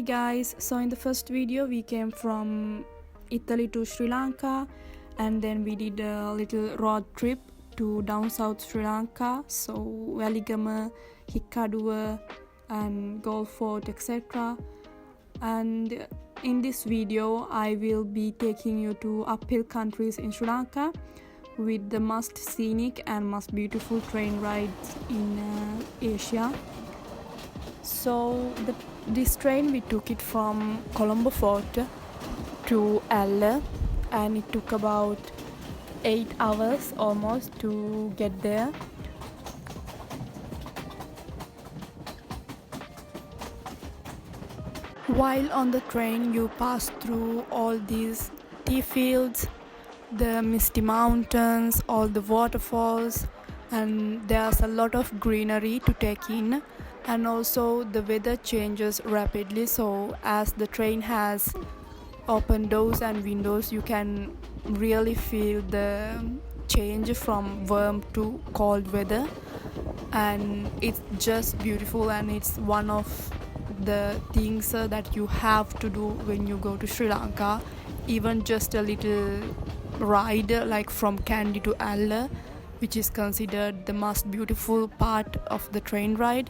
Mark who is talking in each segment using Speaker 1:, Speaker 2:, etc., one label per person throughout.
Speaker 1: guys, so in the first video we came from Italy to Sri Lanka, and then we did a little road trip to down south Sri Lanka, so Waligama, Hikkaduwa and Gold Fort, etc. And in this video I will be taking you to uphill countries in Sri Lanka with the most scenic and most beautiful train rides in Asia. So this train, we took it from Colombo Fort to Alle, and it took about 8 hours almost to get there. While on the train you pass through all these tea fields, the misty mountains, all the waterfalls, and there's a lot of greenery to take in. And also the weather changes rapidly, so as the train has open doors and windows, you can really feel the change from warm to cold weather, and it's just beautiful, and it's one of the things that you have to do when you go to Sri Lanka. Even just a little ride like from Kandy to Alle, which is considered the most beautiful part of the train ride.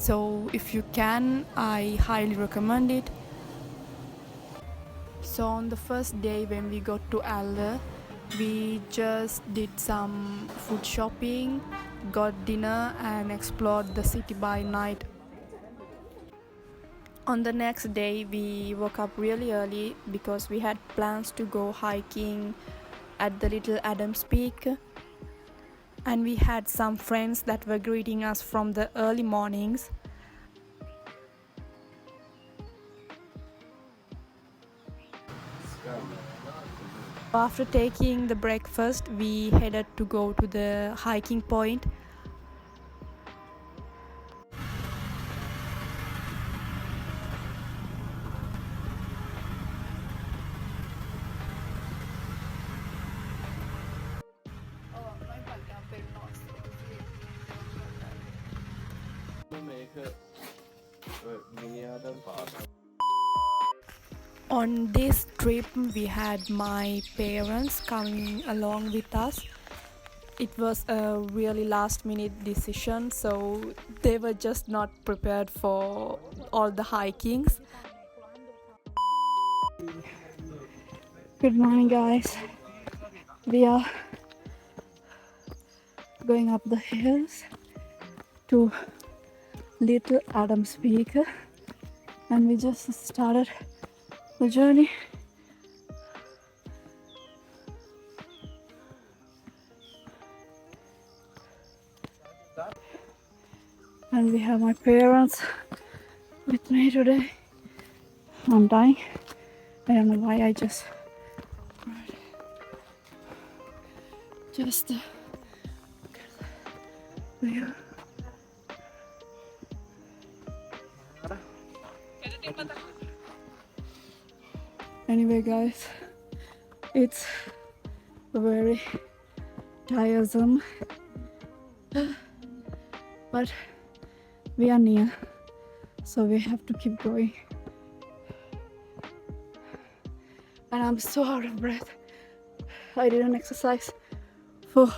Speaker 1: So if you can, I highly recommend it. So on the first day when we got to Alle, we just did some food shopping, got dinner and explored the city by night. On the next day we woke up really early because we had plans to go hiking at the Little Adams Peak. And we had some friends that were greeting us from the early mornings. After taking the breakfast, we headed to go to the hiking point. On this trip we had my parents coming along with us. It was a really last minute decision, so they were just not prepared for all the hikings. Good morning guys, we are going up the hills to Little Adams Peak, and we just started the journey. And we have my parents with me today. I'm dying. I don't know why I just view. Anyway guys, it's very tiresome, but we are near, so we have to keep going. And I'm so out of breath. I didn't exercise for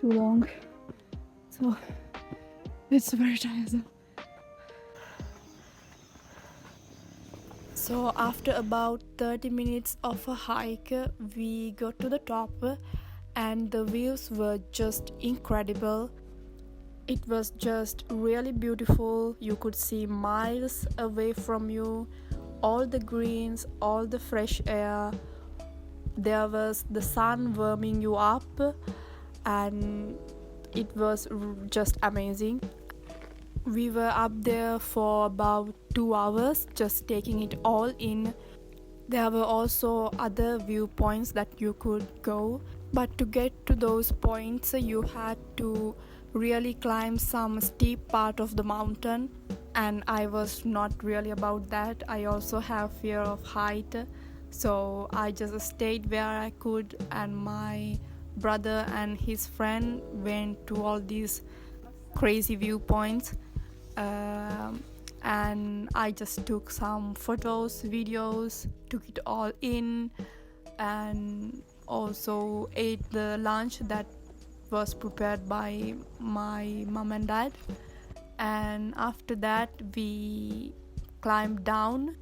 Speaker 1: too long, so it's very tiresome. So after about 30 minutes of a hike, we got to the top, and the views were just incredible. It was just really beautiful. You could see miles away from you, all the greens, all the fresh air. There was the sun warming you up, and it was just amazing. We were up there for about 2 hours just taking it all in. There were also other viewpoints that you could go, but to get to those points you had to really climb some steep part of the mountain, and I was not really about that. I also have fear of height, so I just stayed where I could, and my brother and his friend went to all these crazy viewpoints. and I just took some photos, videos, took it all in, and also ate the lunch that was prepared by my mom and dad. And after that we climbed down,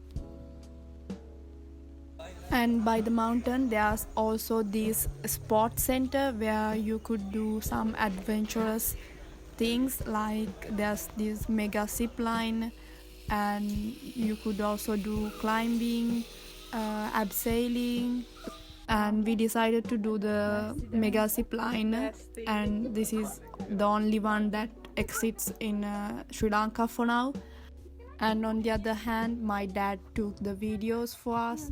Speaker 1: and by the mountain there's also this sports center where you could do some adventurous things, like there's this mega zip line, and you could also do climbing, abseiling, and we decided to do the mega zip line, and this is the only one that exists in Sri Lanka for now. And on the other hand, my dad took the videos for us.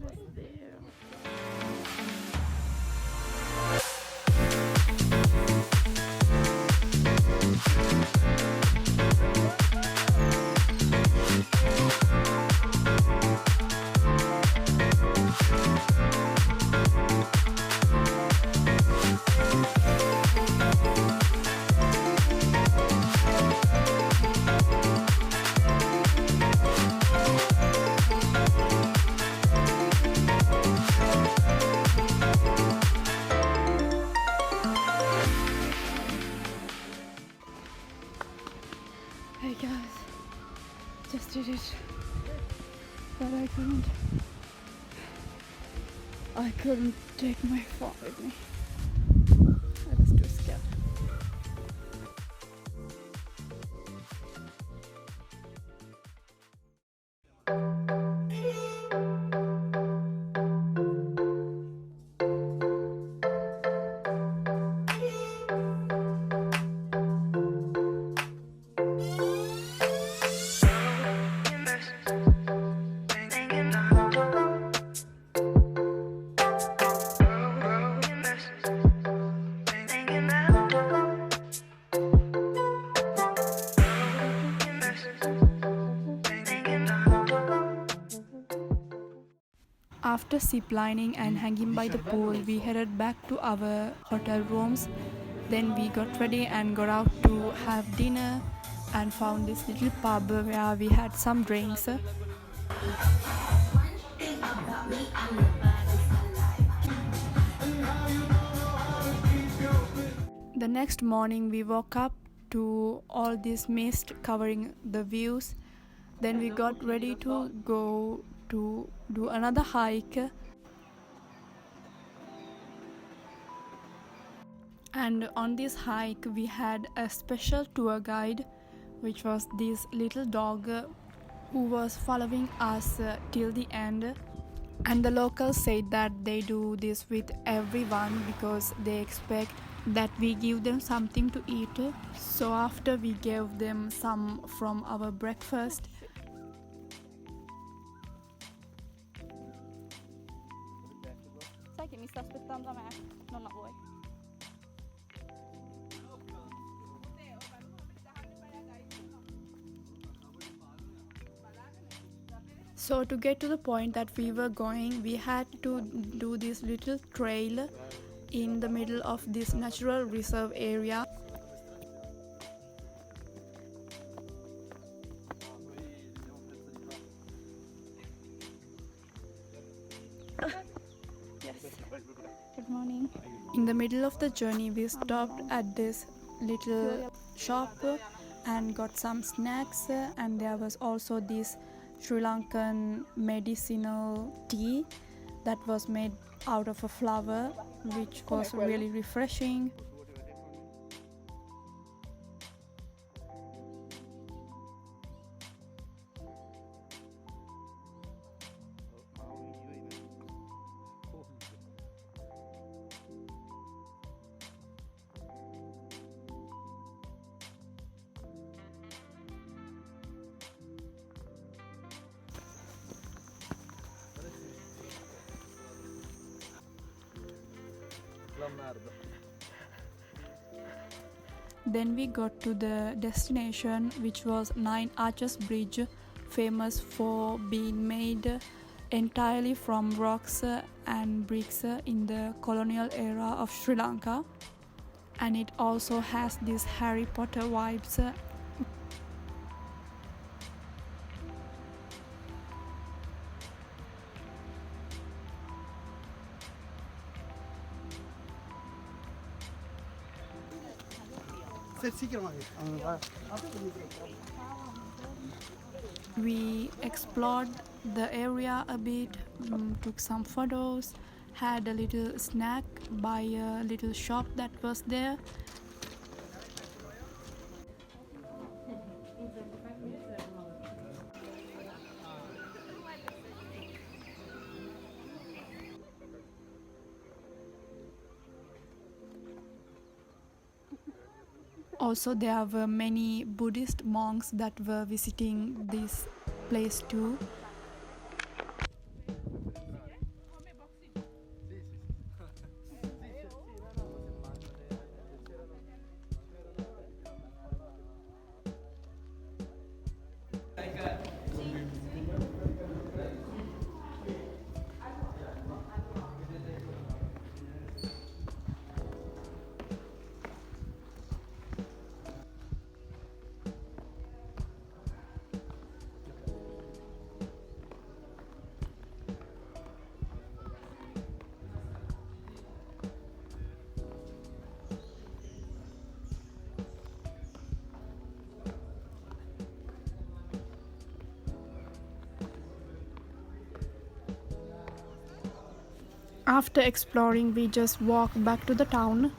Speaker 1: Hey guys, just did it, but I couldn't take my phone with me. I was too scared. After ziplining and hanging by the pool, we headed back to our hotel rooms. Then we got ready and got out to have dinner and found this little pub where we had some drinks. The next morning we woke up to all this mist covering the views. Then we got ready to go to do another hike, and on this hike we had a special tour guide, which was this little dog who was following us till the end. And the locals said that they do this with everyone because they expect that we give them something to eat. So after we gave them some from our breakfast, so to get to the point that we were going, we had to do this little trail in the middle of this natural reserve area. Yes. Good morning. In the middle of the journey, we stopped at this little shop and got some snacks, and there was also this Sri Lankan medicinal tea that was made out of a flower, which was really refreshing. Then we got to the destination, which was Nine Arches Bridge, famous for being made entirely from rocks and bricks in the colonial era of Sri Lanka. And it also has these Harry Potter vibes. We explored the area a bit, took some photos, had a little snack by a little shop that was there. Also, there were many Buddhist monks that were visiting this place too. After exploring, we just walked back to the town.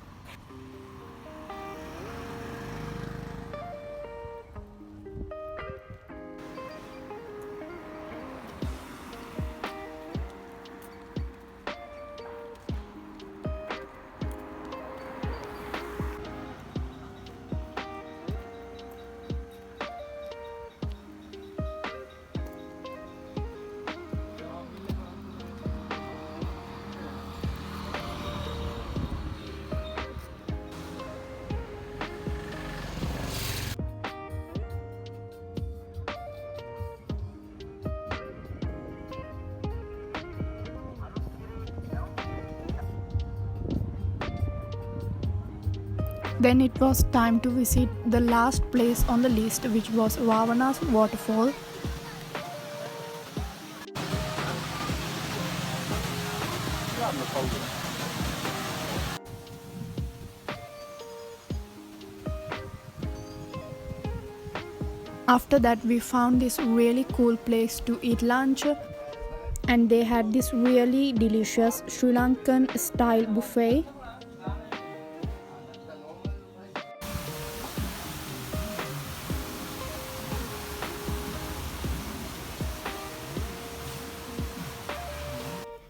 Speaker 1: Then it was time to visit the last place on the list, which was Ravana's waterfall. After that, we found this really cool place to eat lunch, and they had this really delicious Sri Lankan style buffet.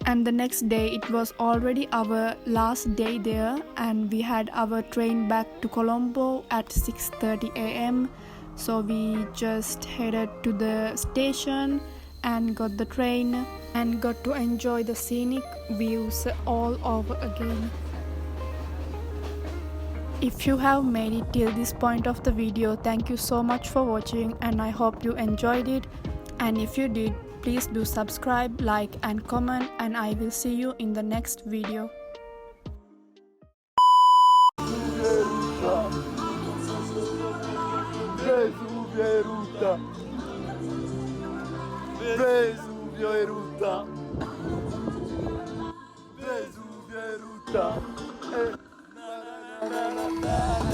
Speaker 1: And the next day, it was already our last day there, and we had our train back to Colombo at 6:30 a.m. So we just headed to the station and got the train and got to enjoy the scenic views all over again. If you have made it till this point of the video, thank you so much for watching, and I hope you enjoyed it. And if you did, please do subscribe, like and comment, and I will see you in the next video.
Speaker 2: Vesuvio erutta! Vesuvio erutta! Vesuvio erutta! Na, na, na, na, na.